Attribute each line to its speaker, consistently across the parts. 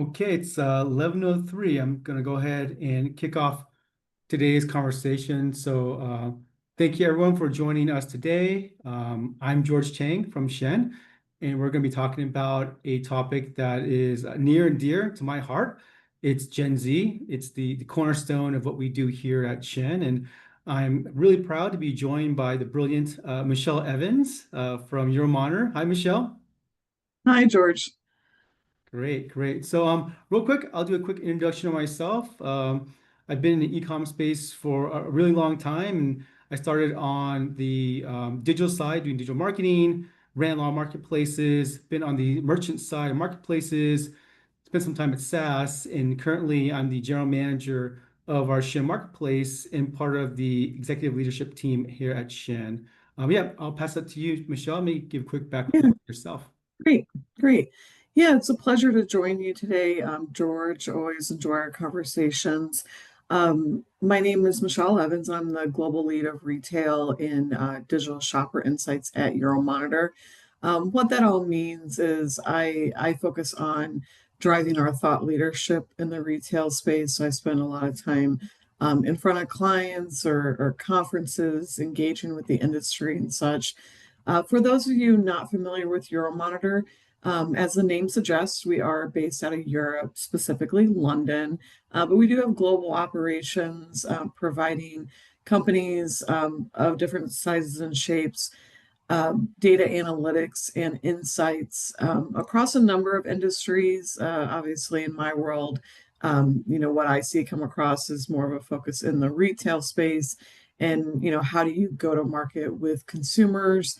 Speaker 1: Okay, it's 11:03. I'm going to go ahead and kick off today's conversation. Thank you everyone for joining us today. I'm George Chang from SHEIN, and we're going to be talking about a topic that is near and dear to my heart. It's Gen Z. It's the cornerstone of what we do here at SHEIN, and I'm really proud to be joined by the brilliant Michelle Evans from Euromonitor. Hi, Michelle.
Speaker 2: Hi, George.
Speaker 1: Great, great. Real quick, I'll do a quick introduction of myself. I've been in the e-com space for a really long time, and I started on the digital side doing digital marketing, ran a lot of marketplaces, been on the merchant side of marketplaces, spent some time at SaaS, and currently I'm the general manager of our Shin marketplace and part of the executive leadership team here at Shin. Yeah, I'll pass that to you, Michelle. Let me give a quick background
Speaker 2: Yeah,
Speaker 1: of yourself.
Speaker 2: great, great. Yeah, it's a pleasure to join you today, George. Always enjoy our conversations. My name is Michelle Evans. I'm the global lead of retail in digital shopper insights at Euromonitor. What that all means is I focus on driving our thought leadership in the retail space. So I spend a lot of time in front of clients or conferences, engaging with the industry and such. For those of you not familiar with Euromonitor, as the name suggests, we are based out of Europe, specifically London, but we do have global operations providing companies of different sizes and shapes, data analytics and insights across a number of industries. Obviously, in my world, what I see come across is more of a focus in the retail space. And, how do you go to market with consumers?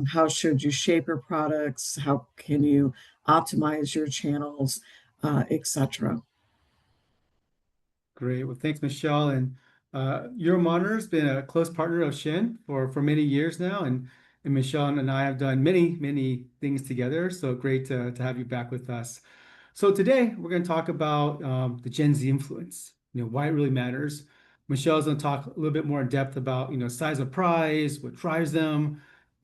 Speaker 2: How should you shape your products? How can you optimize your channels, etc.
Speaker 1: Great. Well, thanks, Michelle. And your monitor has been a close partner of Shin for many years now. And Michelle and I have done many things together. So great to have you back with us. So today we're going to talk about the Gen Z influence, why it really matters. Michelle's going to talk a little bit more in depth about, size of prize, what drives them,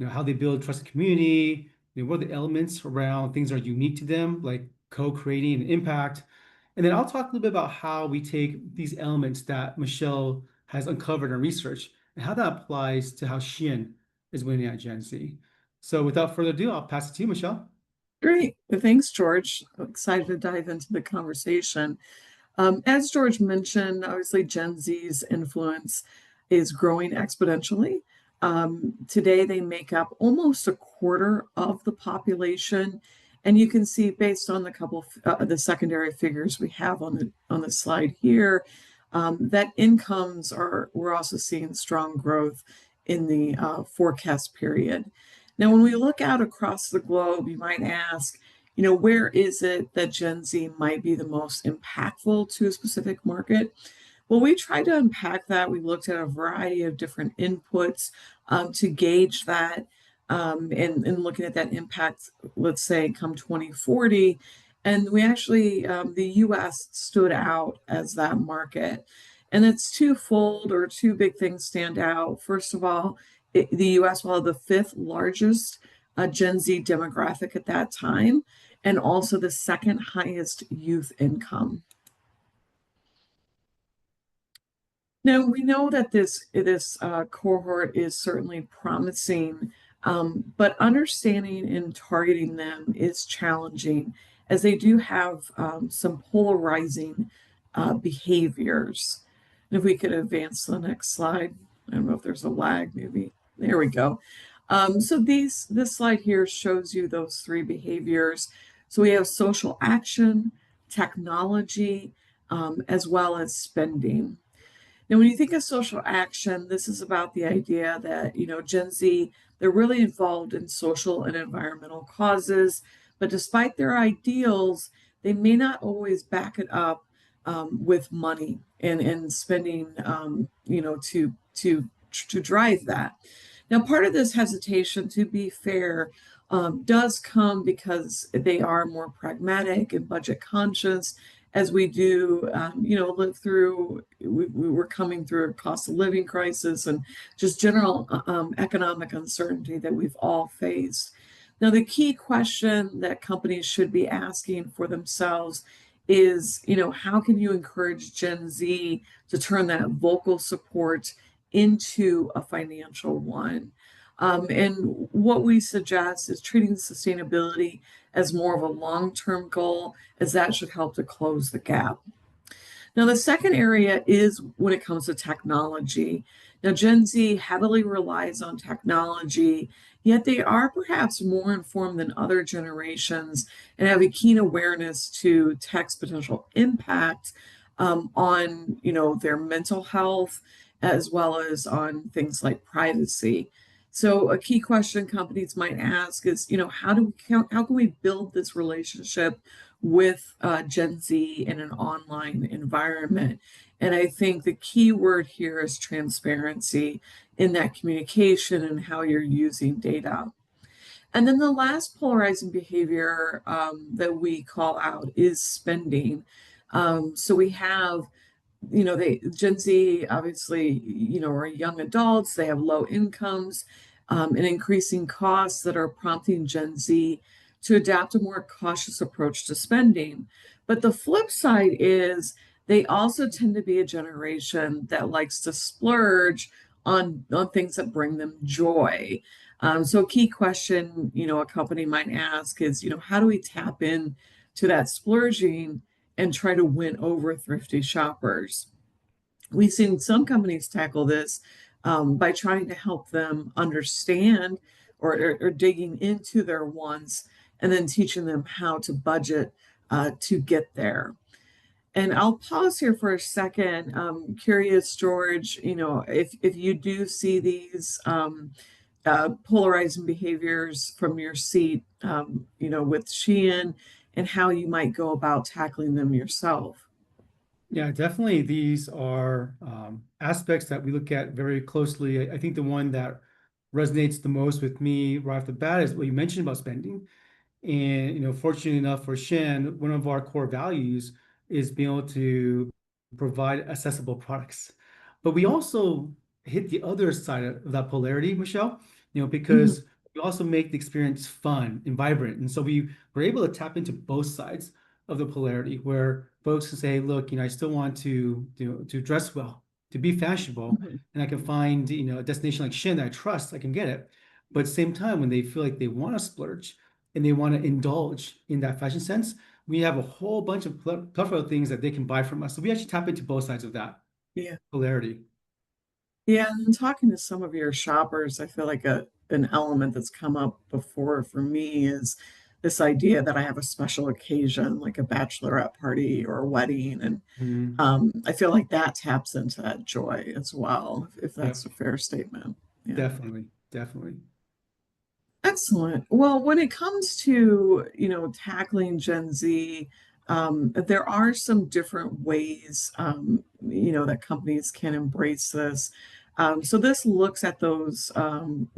Speaker 1: how they build trusted community, what are the elements around things that are unique to them, like co-creating an impact. And then I'll talk a little bit about how we take these elements that Michelle has uncovered in research and how that applies to how Shein is winning at Gen Z. So without further ado, I'll pass it to you, Michelle.
Speaker 2: Great. Well, thanks, George. I'm excited to dive into the conversation. As George mentioned, obviously Gen Z's influence is growing exponentially. Today, they make up almost a quarter of the population, and you can see based on the secondary figures we have on the slide here, that incomes are we're also seeing strong growth in the forecast period. Now, when we look out across the globe, you might ask, where is it that Gen Z might be the most impactful to a specific market? Well, we tried to unpack that. We looked at a variety of different inputs to gauge that and looking at that impact, let's say, come 2040. And we actually, the US stood out as that market. And it's twofold, or two big things stand out. First of all, the US will have the fifth largest Gen Z demographic at that time, and also the second highest youth income. Now, we know that this cohort is certainly promising, but understanding and targeting them is challenging, as they do have some polarizing behaviors. And if we could advance to the next slide, I don't know if there's a lag, maybe. There we go. So this slide here shows you those three behaviors. So we have social action, technology, as well as spending. Now, when you think of social action, this is about the idea that, Gen Z, they're really involved in social and environmental causes, but despite their ideals, they may not always back it up with money and spending, to drive that. Now, part of this hesitation, to be fair, does come because they are more pragmatic and budget conscious, as we do, live through. We're coming through a cost of living crisis and just general economic uncertainty that we've all faced. Now, the key question that companies should be asking for themselves is, how can you encourage Gen Z to turn that vocal support into a financial one? And what we suggest is treating sustainability as more of a long-term goal, as that should help to close the gap. Now, the second area is when it comes to technology. Now, Gen Z heavily relies on technology, yet they are perhaps more informed than other generations and have a keen awareness to tech's potential impact on, their mental health as well as on things like privacy. So, a key question companies might ask is, how can we build this relationship with Gen Z in an online environment? And I think the key word here is transparency in that communication and how you're using data. And then the last polarizing behavior that we call out is spending. So we have, they Gen Z obviously, are young adults, they have low incomes, and increasing costs that are prompting Gen Z to adopt a more cautious approach to spending. But the flip side is they also tend to be a generation that likes to splurge on things that bring them joy. So a key question, a company might ask is, how do we tap in to that splurging and try to win over thrifty shoppers? We've seen some companies tackle this by trying to help them understand or digging into their wants and then teaching them how to budget to get there. And I'll pause here for a second. Curious, George, if you do see these polarizing behaviors from your seat, with Shein, and how you might go about tackling them yourself.
Speaker 1: Yeah, definitely. These are aspects that we look at very closely. I think the one that resonates the most with me right off the bat is what you mentioned about spending. And fortunately enough for Shen, one of our core values is being able to provide accessible products. But we also hit the other side of that polarity, Michelle,
Speaker 2: Mhm.
Speaker 1: because we also make the experience fun and vibrant. And so we were able to tap into both sides of the polarity where folks can say, look, I still want to dress well, to be fashionable,
Speaker 2: Mhm.
Speaker 1: and I can find, a destination like Shen that I trust, I can get it. But at the same time, when they feel like they want to splurge, and they want to indulge in that fashion sense, we have a whole bunch of plethora of things that they can buy from us. So we actually tap into both sides of that
Speaker 2: Yeah.
Speaker 1: polarity.
Speaker 2: Yeah, and talking to some of your shoppers, I feel like an element that's come up before for me is this idea that I have a special occasion, like a bachelorette party or a wedding, and
Speaker 1: Mhm.
Speaker 2: I feel like that taps into that joy as well, if that's
Speaker 1: Yep,
Speaker 2: a fair statement. Yeah.
Speaker 1: definitely, definitely.
Speaker 2: Excellent. Well, when it comes to, tackling Gen Z, there are some different ways, that companies can embrace this. So this looks at those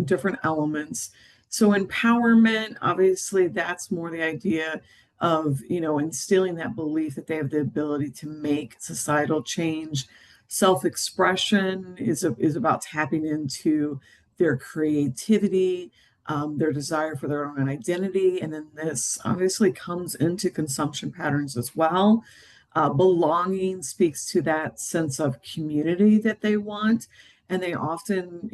Speaker 2: different elements. So empowerment, obviously, that's more the idea of, instilling that belief that they have the ability to make societal change. Self-expression is about tapping into their creativity, their desire for their own identity. And then this obviously comes into consumption patterns as well. Belonging speaks to that sense of community that they want. And they often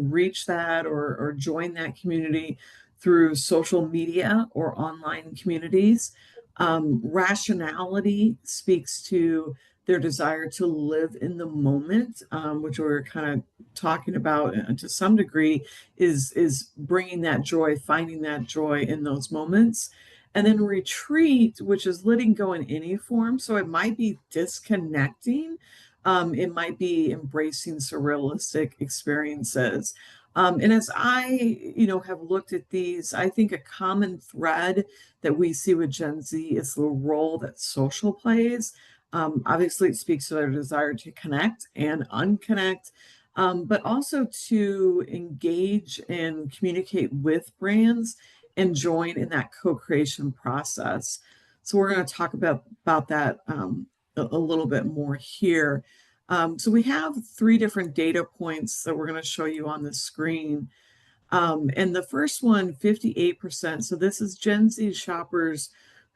Speaker 2: reach that or join that community through social media or online communities. Rationality speaks to their desire to live in the moment, which we're kind of talking about to some degree, is bringing that joy, finding that joy in those moments. And then retreat, which is letting go in any form. So it might be disconnecting. It might be embracing surrealistic experiences. And as I, have looked at these, I think a common thread that we see with Gen Z is the role that social plays. Obviously, it speaks to their desire to connect and unconnect, but also to engage and communicate with brands and join in that co-creation process. So we're going to talk about that a little bit more here. So we have three different data points that we're going to show you on the screen. And the first one, 58%. So this is Gen Z shoppers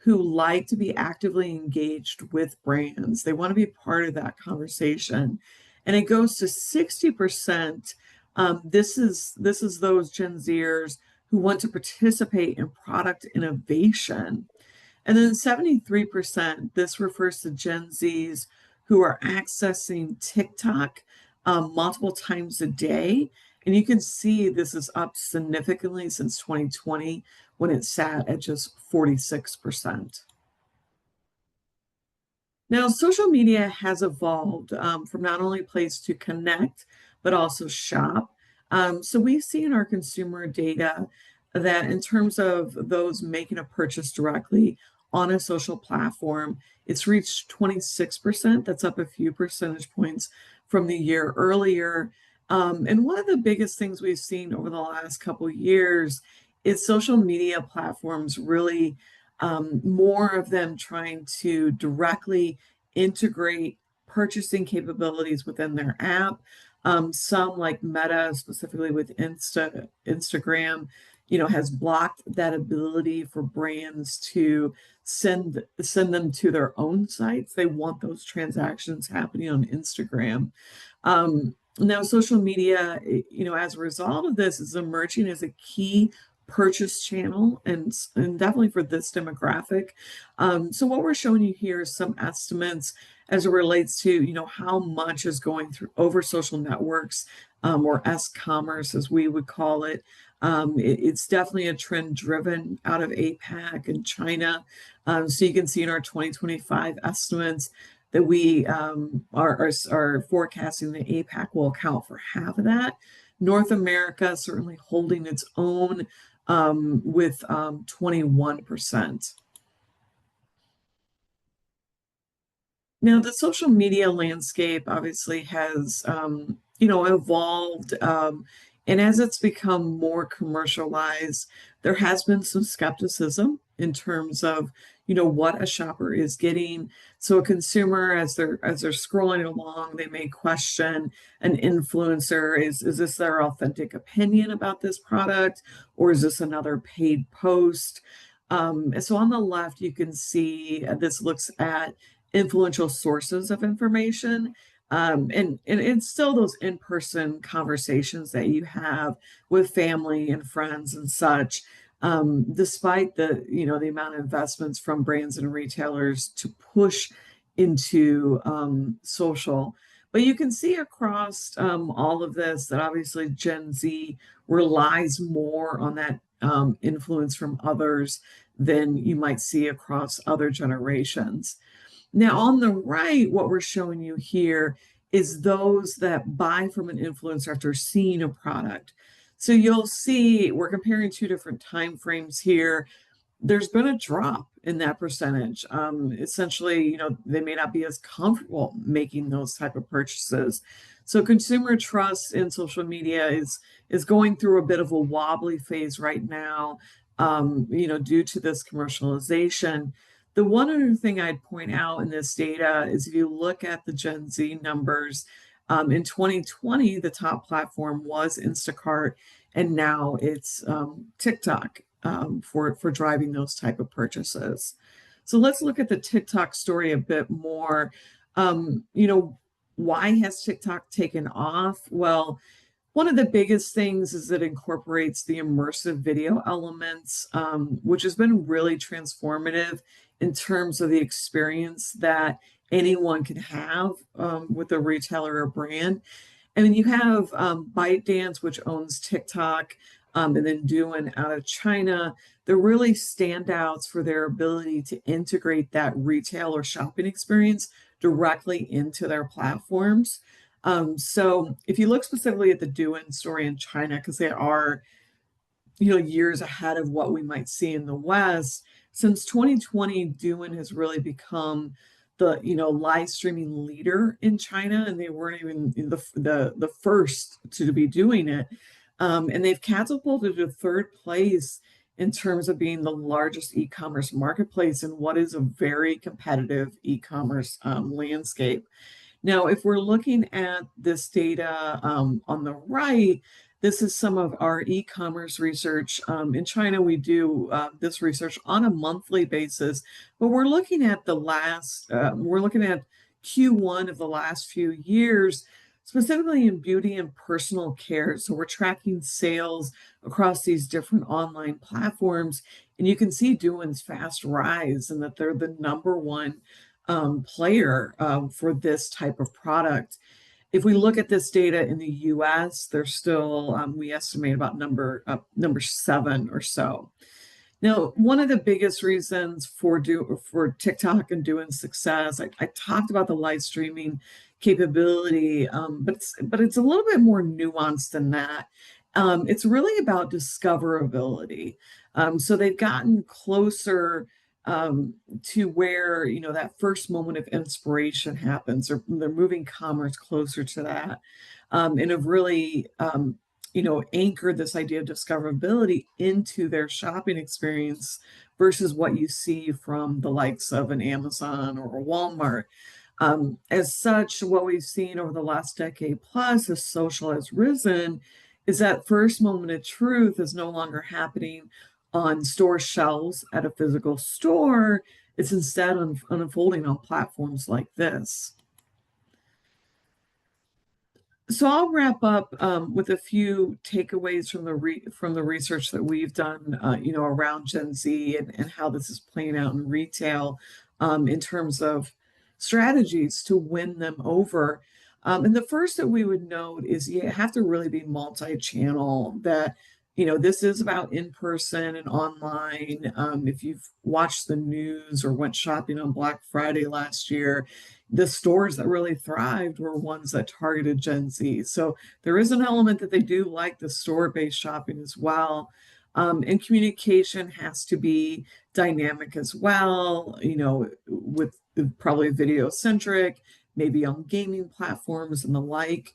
Speaker 2: who like to be actively engaged with brands. They want to be part of that conversation. And it goes to 60%. This is those Gen Zers who want to participate in product innovation. And then 73%, this refers to Gen Zs who are accessing TikTok multiple times a day. And you can see this is up significantly since 2020 when it sat at just 46%. Now, social media has evolved from not only a place to connect, but also shop. So we see in our consumer data that in terms of those making a purchase directly on a social platform, it's reached 26%. That's up a few percentage points from the year earlier. And one of the biggest things we've seen over the last couple of years is social media platforms really more of them trying to directly integrate purchasing capabilities within their app. Some like Meta, specifically with Instagram, has blocked that ability for brands to send them to their own sites. They want those transactions happening on Instagram. Now, social media, as a result of this, is emerging as a key purchase channel and definitely for this demographic. So what we're showing you here is some estimates as it relates to how much is going through over social networks or S-commerce as we would call it. It's definitely a trend driven out of APAC and China. So you can see in our 2025 estimates that we are forecasting that APAC will account for half of that. North America certainly holding its own with 21%. Now, the social media landscape obviously has, evolved. And as it's become more commercialized, there has been some skepticism in terms of, what a shopper is getting. So a consumer, as they're scrolling along, they may question an influencer. Is this their authentic opinion about this product, or is this another paid post? And so on the left, you can see this looks at influential sources of information. And it's still those in-person conversations that you have with family and friends and such, despite the amount of investments from brands and retailers to push into social. But you can see across all of this that obviously Gen Z relies more on that influence from others than you might see across other generations. Now, on the right, what we're showing you here is those that buy from an influencer after seeing a product. So you'll see we're comparing two different time frames here. There's been a drop in that percentage. Essentially, they may not be as comfortable making those type of purchases. So consumer trust in social media is going through a bit of a wobbly phase right now, due to this commercialization. The one other thing I'd point out in this data is if you look at the Gen Z numbers, in 2020, the top platform was Instacart, and now it's TikTok for driving those type of purchases. So let's look at the TikTok story a bit more. Why has TikTok taken off? Well, one of the biggest things is it incorporates the immersive video elements, which has been really transformative in terms of the experience that anyone can have with a retailer or brand. And then you have ByteDance, which owns TikTok, and then Douyin out of China. They're really standouts for their ability to integrate that retail or shopping experience directly into their platforms. So if you look specifically at the Douyin story in China, because they are, years ahead of what we might see in the West, since 2020, Douyin has really become the, live streaming leader in China, and they weren't even the first to be doing it. And they've catapulted to third place in terms of being the largest e-commerce marketplace in what is a very competitive e-commerce landscape. Now, if we're looking at this data on the right, This is some of our e-commerce research. In China, we do this research on a monthly basis, but we're looking at we're looking at Q1 of the last few years, specifically in beauty and personal care. So we're tracking sales across these different online platforms, and you can see Douyin's fast rise and that they're the number one player for this type of product. If we look at this data in the US, they're still, we estimate about number 7 or so. Now, one of the biggest reasons for TikTok and Douyin's success, I talked about the live streaming capability, but it's a little bit more nuanced than that. It's really about discoverability. So they've gotten closer to where that first moment of inspiration happens, or they're moving commerce closer to that, and have really anchored this idea of discoverability into their shopping experience versus what you see from the likes of an Amazon or a Walmart. As such, what we've seen over the last decade plus as social has risen is that first moment of truth is no longer happening on store shelves at a physical store. It's instead unfolding on platforms like this. So I'll wrap up with a few takeaways from the research that we've done, around Gen Z and how this is playing out in retail, in terms of strategies to win them over. And the first that we would note is you have to really be multi-channel. That this is about in person and online. If you've watched the news or went shopping on Black Friday last year, the stores that really thrived were ones that targeted Gen Z. So there is an element that they do like the store-based shopping as well. And communication has to be dynamic as well, with probably video centric, maybe on gaming platforms and the like.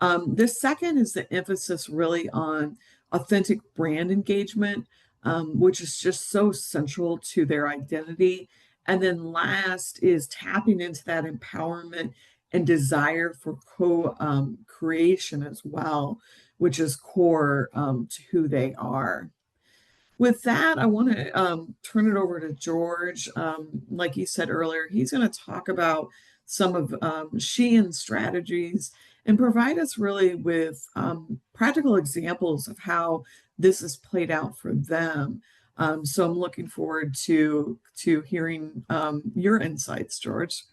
Speaker 2: The second is the emphasis really on authentic brand engagement, which is just so central to their identity. And then last is tapping into that empowerment and desire for co-creation as well, which is core to who they are. With that, I want to turn it over to George. Like you said earlier, he's going to talk about some of SHEIN's strategies and provide us really with practical examples of how this has played out for them. So I'm looking forward to hearing your insights, George.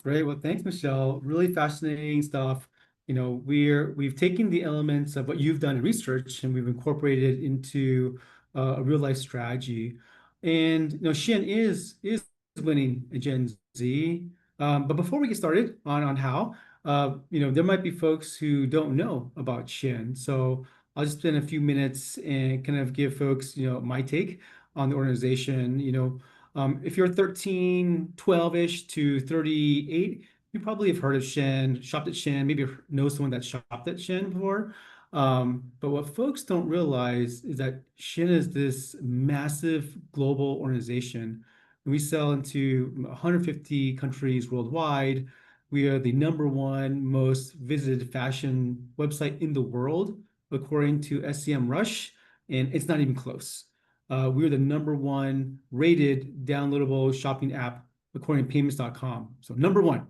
Speaker 1: Great. Well, thanks, Michelle. Really fascinating stuff. We've taken the elements of what you've done in research and we've incorporated it into a real life strategy. And SHEIN is winning a Gen Z. But before we get started on how, there might be folks who don't know about SHEIN. So I'll just spend a few minutes and kind of give folks, my take on the organization. If you're 13, 12-ish to 38, you probably have heard of SHEIN, shopped at SHEIN, maybe know someone that shopped at SHEIN before. But what folks don't realize is that SHEIN is this massive global organization. We sell into 150 countries worldwide. We are the number one most visited fashion website in the world, according to SEMrush, and it's not even close. We're the number one rated downloadable shopping app according to payments.com. So number one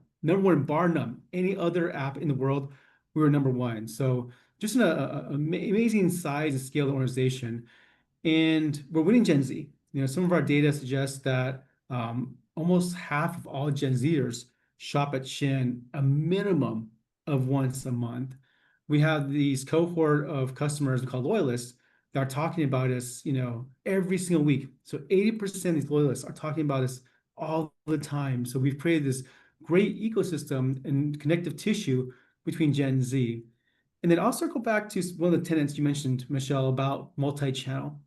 Speaker 1: bar none. Any other app in the world, we were number one. So just an amazing size and scale of the organization. And we're winning Gen Z. Some of our data suggests that almost half of all Gen Zers shop at SHEIN a minimum of once a month. We have these cohort of customers we call loyalists that are talking about us, every single week. So 80% of these loyalists are talking about us all the time. So we've created this great ecosystem and connective tissue between Gen Z. And then I'll circle back to one of the tenets you mentioned, Michelle, about multi-channel.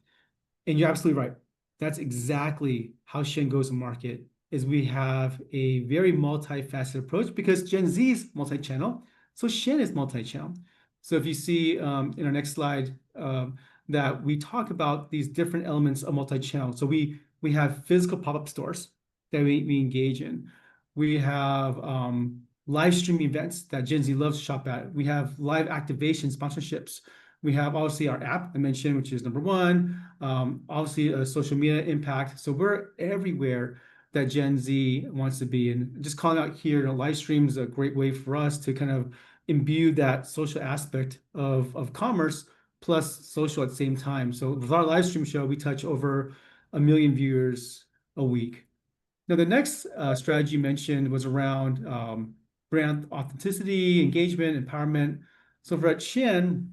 Speaker 1: And you're absolutely right. That's exactly how SHEIN goes to market, is we have a very multifaceted approach because Gen Z is multi-channel. So SHEIN is multi-channel. So if you see in our next slide that we talk about these different elements of multi-channel. So we have physical pop-up stores that we engage in. We have live streaming events that Gen Z loves to shop at. We have live activation sponsorships. We have obviously our app I mentioned, which is number one. Obviously, a social media impact. So we're everywhere that Gen Z wants to be. And just calling out here, live stream is a great way for us to kind of imbue that social aspect of commerce plus social at the same time. So with our live stream show, we touch over 1 million viewers a week. Now, the next strategy you mentioned was around brand authenticity, engagement, empowerment. So for at Shin,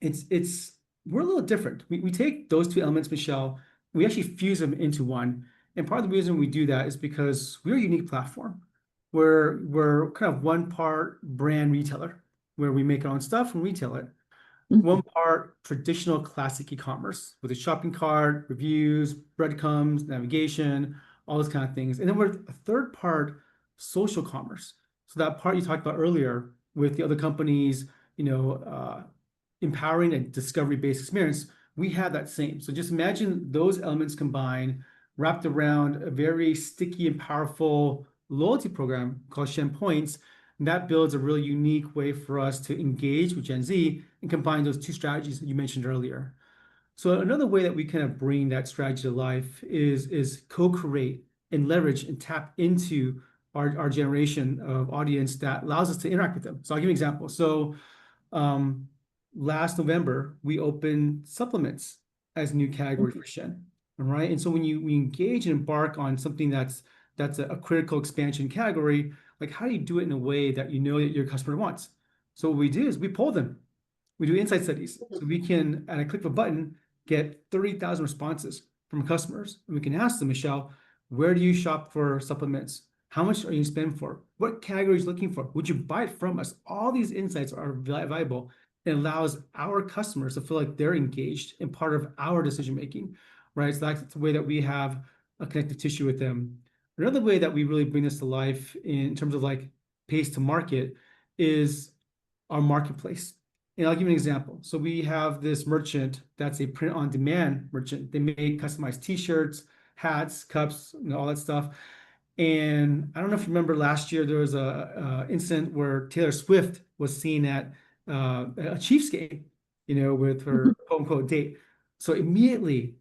Speaker 1: it's we're a little different. We take those two elements, Michelle, we actually fuse them into one. And part of the reason we do that is because we're a unique platform. We're kind of one part brand retailer where we make our own stuff and retail it. One
Speaker 2: Mhm.
Speaker 1: part traditional classic e-commerce with a shopping cart, reviews, breadcrumbs, navigation, all those kind of things. And then we're a third part social commerce. So that part you talked about earlier with the other companies, empowering a discovery-based experience, we have that same. So just imagine those elements combined, wrapped around a very sticky and powerful loyalty program called Shen Points. And that builds a really unique way for us to engage with Gen Z and combine those two strategies that you mentioned earlier. So another way that we kind of bring that strategy to life is co-create and leverage and tap into our generation of audience that allows us to interact with them. So I'll give you an example. So um, last November, we opened supplements as a new category for Shen. All right. And so when we engage and embark on something that's a critical expansion category, like how do you do it in a way that you know that your customer wants? So what we do is we poll them. We do insight studies. So we can, at a click of a button, get 30,000 responses from customers. And we can ask them, Michelle, where do you shop for supplements? How much are you spending for? What categories looking for? Would you buy it from us? All these insights are valuable. It allows our customers to feel like they're engaged and part of our decision making, right? So that's the way that we have a connective tissue with them. Another way that we really bring this to life in terms of like pace to market is our marketplace. And I'll give you an example. So we have this merchant that's a print on demand merchant. They make customized t-shirts, hats, cups, all that stuff. And I don't know if you remember last year, there was a incident where Taylor Swift was seen at a Chiefs game, with her quote unquote date. So immediately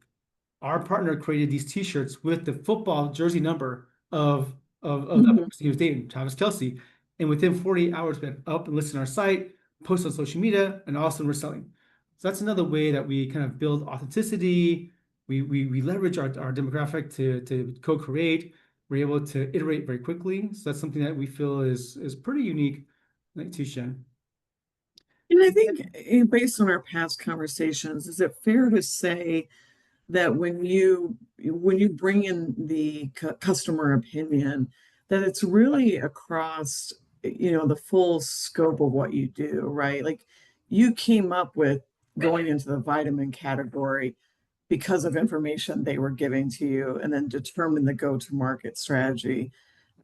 Speaker 1: our partner created these T-shirts with the football jersey number of that
Speaker 2: Mhm.
Speaker 1: person he was dating, Travis Kelce. And within 48 hours, we had up and listed on our site, post on social media, and also we're selling. So that's another way that we kind of build authenticity. We leverage our demographic to co-create. We're able to iterate very quickly. So that's something that we feel is pretty unique, like to Shen.
Speaker 2: And I think based on our past conversations, is it fair to say that when you bring in the customer opinion, that it's really across, the full scope of what you do, right? Like you came up with going into the vitamin category because of information they were giving to you, and then determine the go-to-market strategy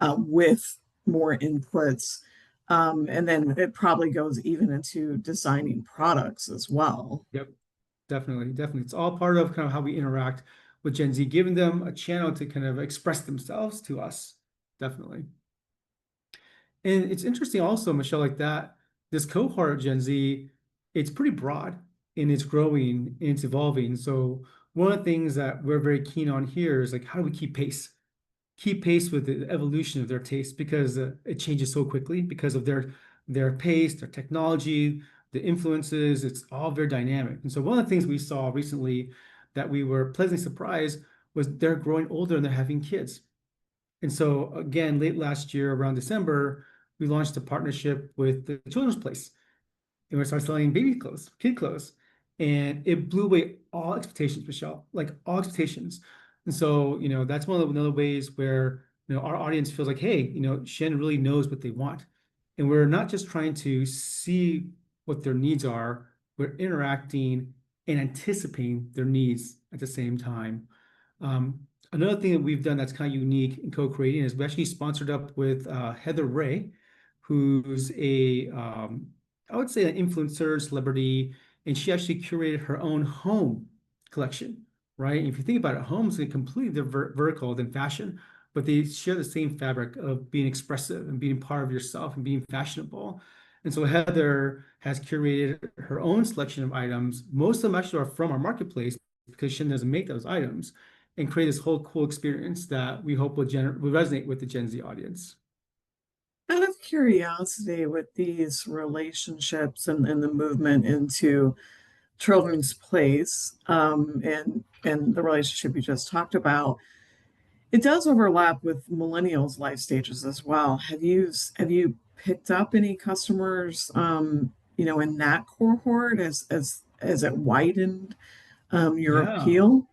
Speaker 2: with more inputs. And then it probably goes even into designing products as well.
Speaker 1: Yep. Definitely, definitely. It's all part of kind of how we interact with Gen Z, giving them a channel to kind of express themselves to us. Definitely. And it's interesting also, Michelle, like that, this cohort of Gen Z, it's pretty broad and it's growing and it's evolving. So one of the things that we're very keen on here is like, how do we keep pace with the evolution of their taste because it changes so quickly because of their pace, their technology, the influences. It's all very dynamic. And so one of the things we saw recently that we were pleasantly surprised was they're growing older and they're having kids. And so again, late last year around December, we launched a partnership with the Children's Place and we started selling baby clothes, kid clothes, and it blew away all expectations, Michelle, like all expectations. And so, that's one of the ways where our audience feels like, hey, Shen really knows what they want, and we're not just trying to see what their needs are, we're interacting and anticipating their needs at the same time. Another thing that we've done that's kind of unique in co-creating is we actually sponsored up with Heather Ray, who's I would say an influencer, celebrity, and she actually curated her own home collection, right? And if you think about it, homes are completely vertical than fashion, but they share the same fabric of being expressive and being part of yourself and being fashionable. And so Heather has curated her own selection of items. Most of them actually are from our marketplace because Shein doesn't make those items, and create this whole cool experience that we hope will resonate with the Gen Z audience.
Speaker 2: Out of curiosity, with these relationships and the movement into children's place, and the relationship you just talked about, it does overlap with millennials' life stages as well. Have you picked up any customers, in that cohort as it widened your
Speaker 1: Yeah.
Speaker 2: appeal?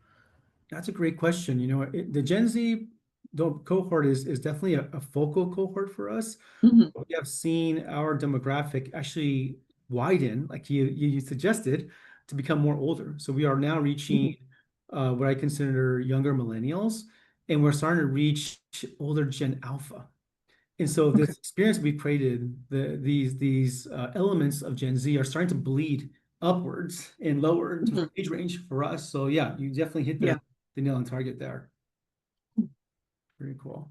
Speaker 1: That's a great question. The Gen Z cohort is definitely a focal cohort for us.
Speaker 2: Hmm.
Speaker 1: We have seen our demographic actually widen, like you suggested, to become more older. So we are now reaching
Speaker 2: Hmm.
Speaker 1: what I consider younger millennials, and we're starting to reach older Gen Alpha. And so
Speaker 2: Okay.
Speaker 1: this experience we've created, these elements of Gen Z are starting to bleed upwards and lower in terms
Speaker 2: Hmm.
Speaker 1: of age range for us. So yeah, you definitely hit
Speaker 2: Yeah.
Speaker 1: the nail on target there. Very cool.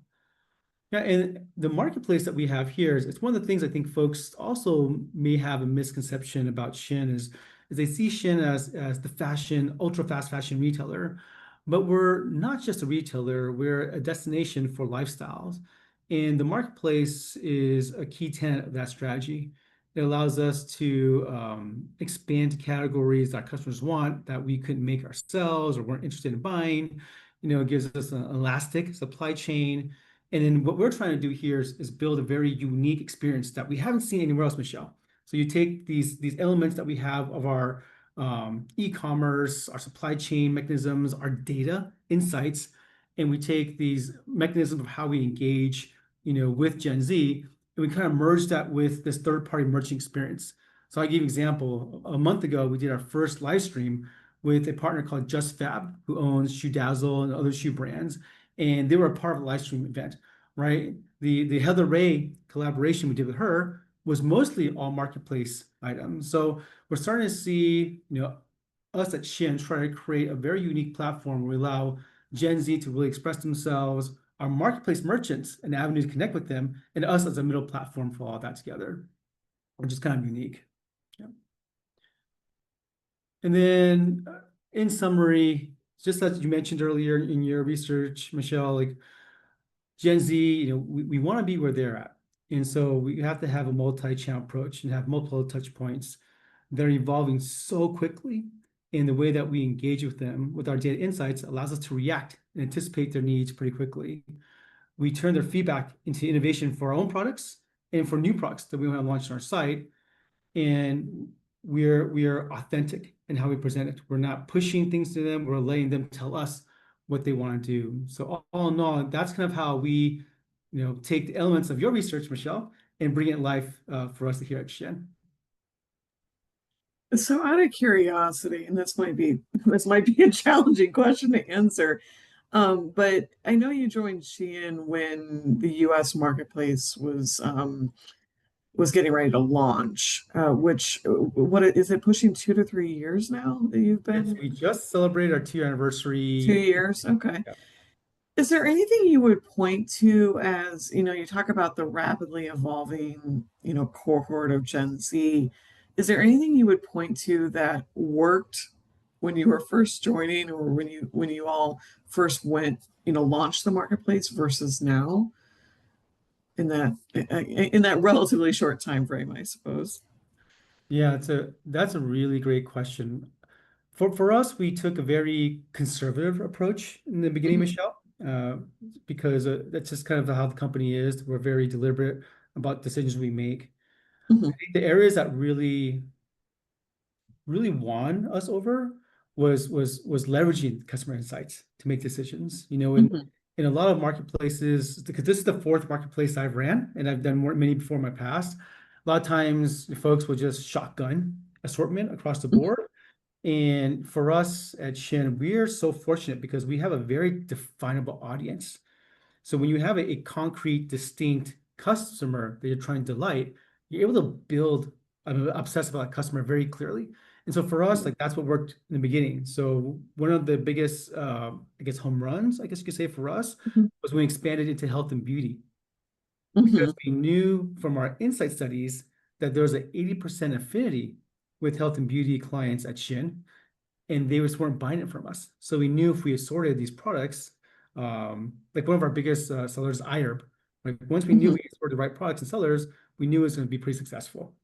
Speaker 1: Yeah, and the marketplace that we have here is it's one of the things I think folks also may have a misconception about Shein is they see Shein as the fashion, ultra fast fashion retailer, but we're not just a retailer, we're a destination for lifestyles. And the marketplace is a key tenet of that strategy. It allows us to expand categories that customers want that we couldn't make ourselves or weren't interested in buying. It gives us an elastic supply chain, and then what we're trying to do here is build a very unique experience that we haven't seen anywhere else, Michelle. So you take these elements that we have of our e-commerce, our supply chain mechanisms, our data insights, and we take these mechanisms of how we engage, with Gen Z, and we kind of merge that with this third-party merchant experience. So I give you an example. A month ago, we did our first live stream with a partner called Just Fab, who owns Shoe Dazzle and other shoe brands, and they were a part of a live stream event, right? The Heather Ray collaboration we did with her was mostly all marketplace items. So we're starting to see, us at Shein try to create a very unique platform where we allow Gen Z to really express themselves, our marketplace merchants an avenue to connect with them, and us as a middle platform for all that together, which is kind of unique. Yeah. And then, in summary, just as you mentioned earlier in your research, Michelle, like Gen Z, we want to be where they're at. And so we have to have a multi-channel approach and have multiple touch points. They're evolving so quickly, and the way that we engage with them with our data insights allows us to react and anticipate their needs pretty quickly. We turn their feedback into innovation for our own products and for new products that we want to launch on our site, and we are authentic in how we present it. We're not pushing things to them. We're letting them tell us what they want to do. So all in all, that's kind of how we, take the elements of your research, Michelle, and bring it life for us here at Shen.
Speaker 2: So out of curiosity, and this might be a challenging question to answer, but I know you joined Shein when the U.S. marketplace was getting ready to launch. Which what is it, pushing 2 to 3 years now that you've
Speaker 1: Yes,
Speaker 2: been?
Speaker 1: we just celebrated our 2-year
Speaker 2: 2 years, okay.
Speaker 1: Yeah.
Speaker 2: Is there anything you would point to as, you talk about the rapidly evolving, cohort of Gen Z. Is there anything you would point to that worked when you were first joining, or when you all first went, launched the marketplace versus now in that relatively short time frame, I suppose?
Speaker 1: Yeah, that's a really great question. For us, we took a very conservative approach in the beginning,
Speaker 2: Mhm.
Speaker 1: Michelle, because that's just kind of how the company is. We're very deliberate about decisions we make. I
Speaker 2: Mhm.
Speaker 1: think the areas that really won us over was leveraging customer insights to make decisions.
Speaker 2: Mhm.
Speaker 1: In a lot of marketplaces, because this is the fourth marketplace I've ran, and I've done many before in my past. A lot of times, the folks will just shotgun assortment across the
Speaker 2: Mhm.
Speaker 1: board. And for us at Shin, we're so fortunate because we have a very definable audience. So when you have a concrete, distinct customer that you're trying to delight, you're able to build obsess about that customer very clearly. And so for us, like that's what worked in the beginning. So one of the biggest, I guess, home runs, I guess you could say for us,
Speaker 2: Mhm.
Speaker 1: was when we expanded into health and beauty, because
Speaker 2: Mhm.
Speaker 1: we knew from our insight studies that there was an 80% affinity with health and beauty clients at SHEIN, and they just weren't buying it from us. So we knew if we assorted these products, like one of our biggest sellers, iHerb, like once we knew
Speaker 2: Mhm.
Speaker 1: we assorted the right products and sellers, we knew it was going to be pretty successful.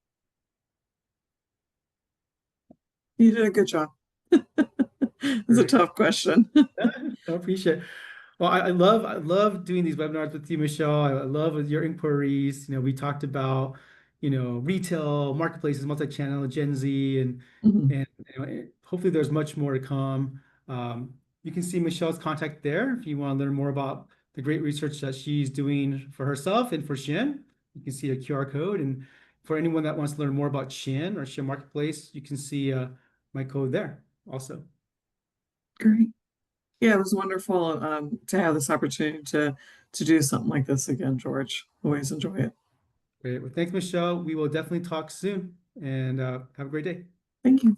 Speaker 2: You did a good job. It's a
Speaker 1: Great.
Speaker 2: tough question.
Speaker 1: I appreciate it. Well, I love doing these webinars with you, Michelle. I love your inquiries. We talked about, retail, marketplaces, multi-channel, Gen Z,
Speaker 2: Mhm.
Speaker 1: and hopefully there's much more to come. You can see Michelle's contact there if you want to learn more about the great research that she's doing for herself and for Shin. You can see a QR code. And for anyone that wants to learn more about Shin or Shin Marketplace, you can see my code there also.
Speaker 2: Great. Yeah, it was wonderful to have this opportunity to do something like this again, George. Always enjoy it.
Speaker 1: Great. Well, thanks, Michelle. We will definitely talk soon and have a great day.
Speaker 2: Thank you.